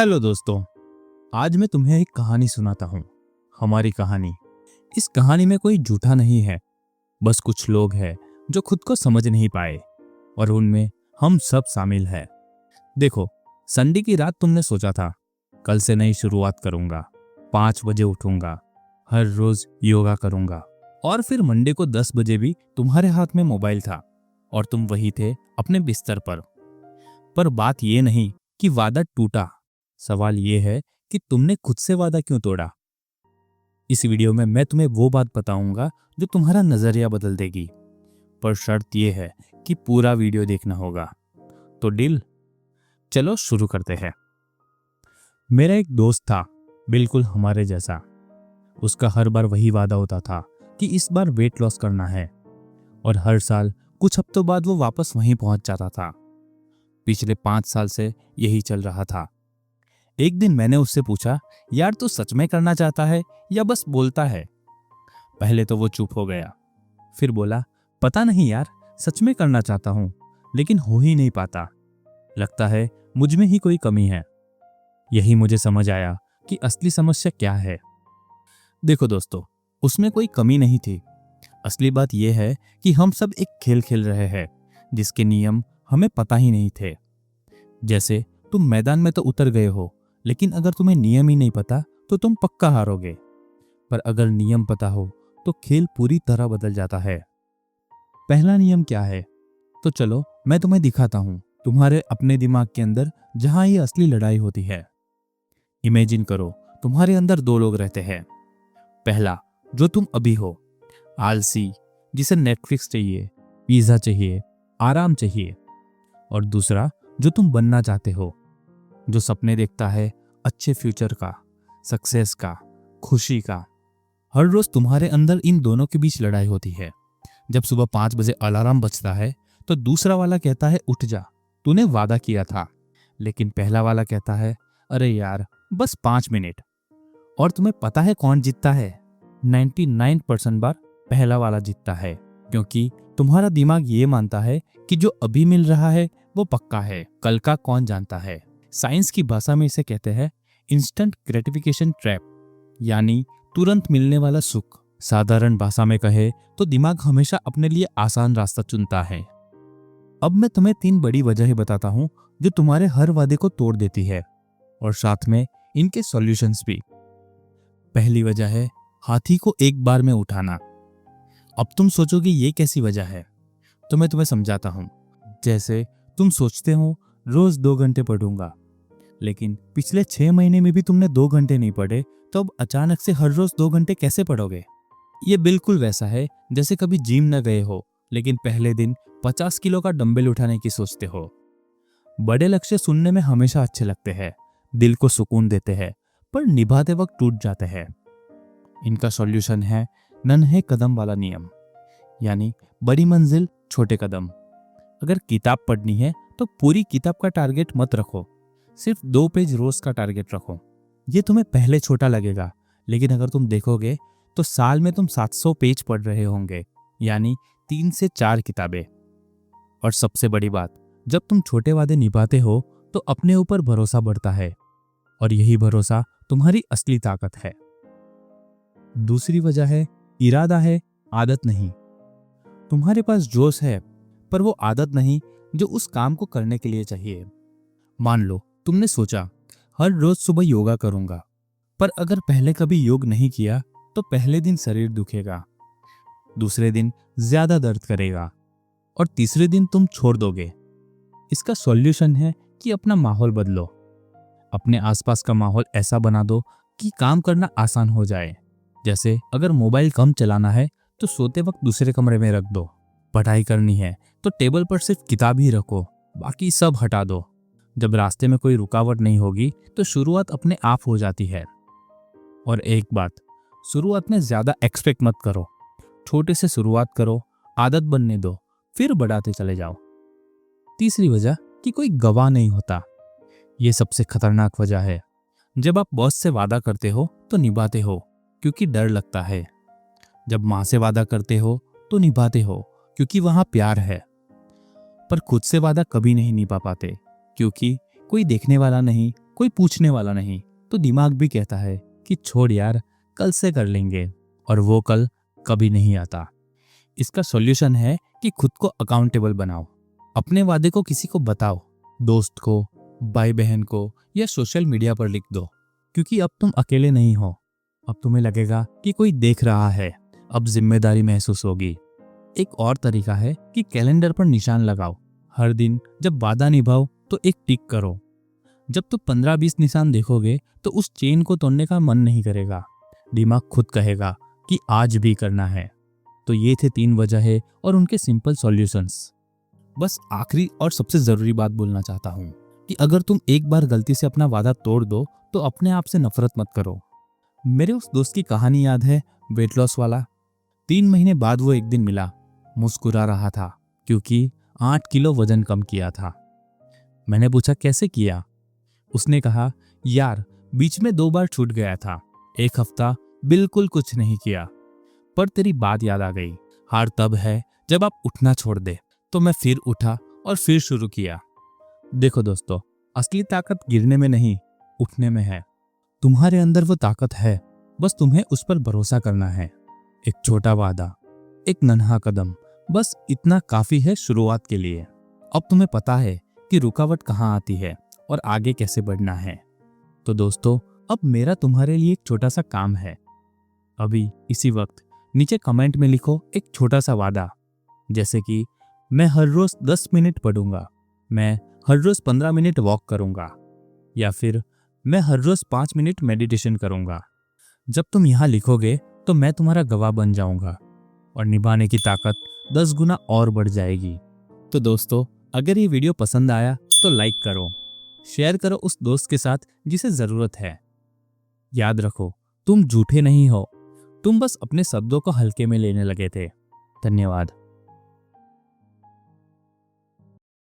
Hello दोस्तों, आज मैं तुम्हें एक कहानी सुनाता हूँ। हमारी कहानी। इस कहानी में कोई झूठा नहीं है, बस कुछ लोग हैं जो खुद को समझ नहीं पाए और उनमें हम सब शामिल हैं। देखो, संडे की रात तुमने सोचा था कल से नई शुरुआत करूंगा, 5 बजे उठूंगा, हर रोज योगा करूंगा। और फिर मंडे को 10 बजे भी तुम्हारे हाथ में मोबाइल था और तुम वही थे अपने बिस्तर पर बात ये नहीं कि वादा टूटा, सवाल ये है कि तुमने खुद से वादा क्यों तोड़ा। इस वीडियो में मैं तुम्हें वो बात बताऊंगा जो तुम्हारा नजरिया बदल देगी, पर शर्त ये है कि पूरा वीडियो देखना होगा। तो डील? चलो शुरू करते हैं। मेरा एक दोस्त था, बिल्कुल हमारे जैसा। उसका हर बार वही वादा होता था कि इस बार वेट लॉस करना है, और हर साल कुछ हफ्तों बाद वो वापस वहीं पहुंच जाता था। पिछले 5 साल से यही चल रहा था। एक दिन मैंने उससे पूछा, यार तू सच में करना चाहता है या बस बोलता है? पहले तो वो चुप हो गया, फिर बोला, पता नहीं यार, सच में करना चाहता हूं लेकिन हो ही नहीं पाता। लगता है मुझ में ही कोई कमी है। यही मुझे समझ आया कि असली समस्या क्या है। देखो दोस्तों, उसमें कोई कमी नहीं थी। असली बात यह है कि हम सब एक खेल खेल रहे हैं जिसके नियम हमें पता ही नहीं थे। जैसे तुम मैदान में तो उतर गए हो, लेकिन अगर तुम्हें नियम ही नहीं पता तो तुम पक्का हारोगे। पर अगर नियम पता हो तो खेल पूरी तरह बदल जाता है। पहला नियम क्या है? तो चलो मैं तुम्हें दिखाता हूं, तुम्हारे अपने दिमाग के अंदर, जहां ये असली लड़ाई होती है। इमेजिन करो, तुम्हारे अंदर 2 लोग रहते हैं। पहला, जो तुम अभी हो, आलसी, जिसे नेटफ्लिक्स चाहिए, पिज्जा चाहिए, आराम चाहिए। और दूसरा, जो तुम बनना चाहते हो, जो सपने देखता है अच्छे फ्यूचर का, सक्सेस का, खुशी का। हर रोज तुम्हारे अंदर इन दोनों के बीच लड़ाई होती है। जब सुबह 5 बजे अलार्म बजता है तो दूसरा वाला कहता है उठ जा, तूने वादा किया था। लेकिन पहला वाला कहता है, अरे यार बस 5 मिनट। और तुम्हें पता है कौन जीतता है? 99% बार पहला वाला जीतता है, क्योंकि तुम्हारा दिमाग ये मानता है कि जो अभी मिल रहा है वो पक्का है, कल का कौन जानता है। साइंस की भाषा में इसे कहते हैं इंस्टेंट ग्रेटिफिकेशन ट्रैप, यानी तुरंत मिलने वाला सुख। साधारण भाषा में कहे तो दिमाग हमेशा अपने लिए आसान रास्ता चुनता है। अब मैं तुम्हें 3 बड़ी वजहें बताता हूं जो तुम्हारे हर वादे को तोड़ देती है, और साथ में इनके सॉल्यूशंस भी। पहली वजह है हाथी को एक बार में उठाना। अब तुम सोचोगे ये कैसी वजह है, तो मैं तुम्हें समझाता हूं। जैसे तुम सोचते हो रोज 2 घंटे पढ़ूंगा, लेकिन पिछले 6 महीने में भी तुमने 2 घंटे नहीं पढ़े, तो अब अचानक से हर रोज 2 घंटे कैसे पढ़ोगे? ये बिल्कुल वैसा है जैसे कभी जिम न गए हो, लेकिन पहले दिन 50 किलो का डंबल उठाने की सोचते हो। बड़े लक्ष्य सुनने में हमेशा अच्छे लगते हैं, दिल को सुकून देते हैं, पर निभाते वक्त टूट जाते हैं। इनका सॉल्यूशन है नन्हे कदम वाला नियम, यानी बड़ी मंजिल छोटे कदम। अगर किताब पढ़नी है तो पूरी किताब का टारगेट मत रखो, सिर्फ 2 पेज रोज का टारगेट रखो। ये तुम्हें पहले छोटा लगेगा, लेकिन अगर तुम देखोगे तो साल में तुम 700 पेज पढ़ रहे होंगे, यानी 3 से 4 किताबें। और सबसे बड़ी बात, जब तुम छोटे वादे निभाते हो तो अपने ऊपर भरोसा बढ़ता है, और यही भरोसा तुम्हारी असली ताकत है। दूसरी वजह है इरादा है, आदत नहीं। तुम्हारे पास जोश है, पर वो आदत नहीं जो उस काम को करने के लिए चाहिए। मान लो तुमने सोचा हर रोज सुबह योगा करूंगा, पर अगर पहले कभी योग नहीं किया तो पहले दिन शरीर दुखेगा, दूसरे दिन ज्यादा दर्द करेगा, और तीसरे दिन तुम छोड़ दोगे। इसका सॉल्यूशन है कि अपना माहौल बदलो। अपने आसपास का माहौल ऐसा बना दो कि काम करना आसान हो जाए। जैसे अगर मोबाइल कम चलाना है तो सोते वक्त दूसरे कमरे में रख दो। पढ़ाई करनी है तो टेबल पर सिर्फ किताब ही रखो, बाकी सब हटा दो। जब रास्ते में कोई रुकावट नहीं होगी तो शुरुआत अपने आप हो जाती है। और एक बात, शुरुआत में ज्यादा एक्सपेक्ट मत करो, छोटे से शुरुआत करो, आदत बनने दो, फिर बढ़ाते चले जाओ। तीसरी वजह कि कोई गवाह नहीं होता। ये सबसे खतरनाक वजह है। जब आप बॉस से वादा करते हो तो निभाते हो क्योंकि डर लगता है। जब माँ से वादा करते हो तो निभाते हो क्योंकि वहां प्यार है। पर खुद से वादा कभी नहीं निभा पाते, क्योंकि कोई देखने वाला नहीं, कोई पूछने वाला नहीं, तो दिमाग भी कहता है कि छोड़ यार, कल से कर लेंगे, और वो कल कभी नहीं आता। इसका सॉल्यूशन है कि खुद को अकाउंटेबल बनाओ। अपने वादे को किसी को बताओ, दोस्त को, भाई बहन को, या सोशल मीडिया पर लिख दो, क्योंकि अब तुम अकेले नहीं हो। अब तुम्हें लगेगा कि कोई देख रहा है, अब जिम्मेदारी महसूस होगी। एक और तरीका है कि कैलेंडर पर निशान लगाओ। हर दिन जब वादा निभाओ तो एक टिक करो। जब तुम 15-20 निशान देखोगे तो उस चेन को तोड़ने का मन नहीं करेगा। दिमाग खुद कहेगा कि आज भी करना है। तो ये थे 3 वजह और उनके सिंपल सॉल्यूशंस। बस आखिरी और सबसे जरूरी बात बोलना चाहता हूँ कि अगर तुम एक बार गलती से अपना वादा तोड़ दो तो अपने आप से नफरत मत करो। मेरे उस दोस्त की कहानी याद है, वेट लॉस वाला। 3 महीने बाद वो एक दिन मिला, मुस्कुरा रहा था क्योंकि 8 किलो वजन कम किया था। मैंने पूछा कैसे किया? उसने कहा, यार बीच में 2 बार छूट गया था, 1 हफ्ता बिल्कुल कुछ नहीं किया, पर तेरी बात याद आ गई। हार तब है जब आप उठना छोड़ दे। तो मैं फिर उठा और फिर शुरू किया। देखो दोस्तों, असली ताकत गिरने में नहीं, उठने में है। तुम्हारे अंदर वो ताकत है, बस तुम्हें उस पर भरोसा करना है। एक छोटा वादा, एक नन्हा कदम, बस इतना काफी है शुरुआत के लिए। अब तुम्हें पता है कि रुकावट कहाँ आती है और आगे कैसे बढ़ना है। तो दोस्तों, अब मेरा तुम्हारे लिए एक छोटा सा काम है। अभी इसी वक्त नीचे कमेंट में लिखो एक छोटा सा वादा, जैसे कि मैं हर रोज 10 मिनट पढ़ूंगा, मैं हर रोज 15 मिनट वॉक करूंगा, या फिर मैं हर रोज 5 मिनट मेडिटेशन करूंगा। जब तुम यहाँ लिखोगे तो मैं तुम्हारा गवाह बन जाऊंगा और निभाने की ताकत 10 गुना और बढ़ जाएगी। तो दोस्तों, अगर ये वीडियो पसंद आया तो लाइक करो, शेयर करो उस दोस्त के साथ जिसे जरूरत है। याद रखो, तुम झूठे नहीं हो, तुम बस अपने शब्दों को हल्के में लेने लगे थे। धन्यवाद।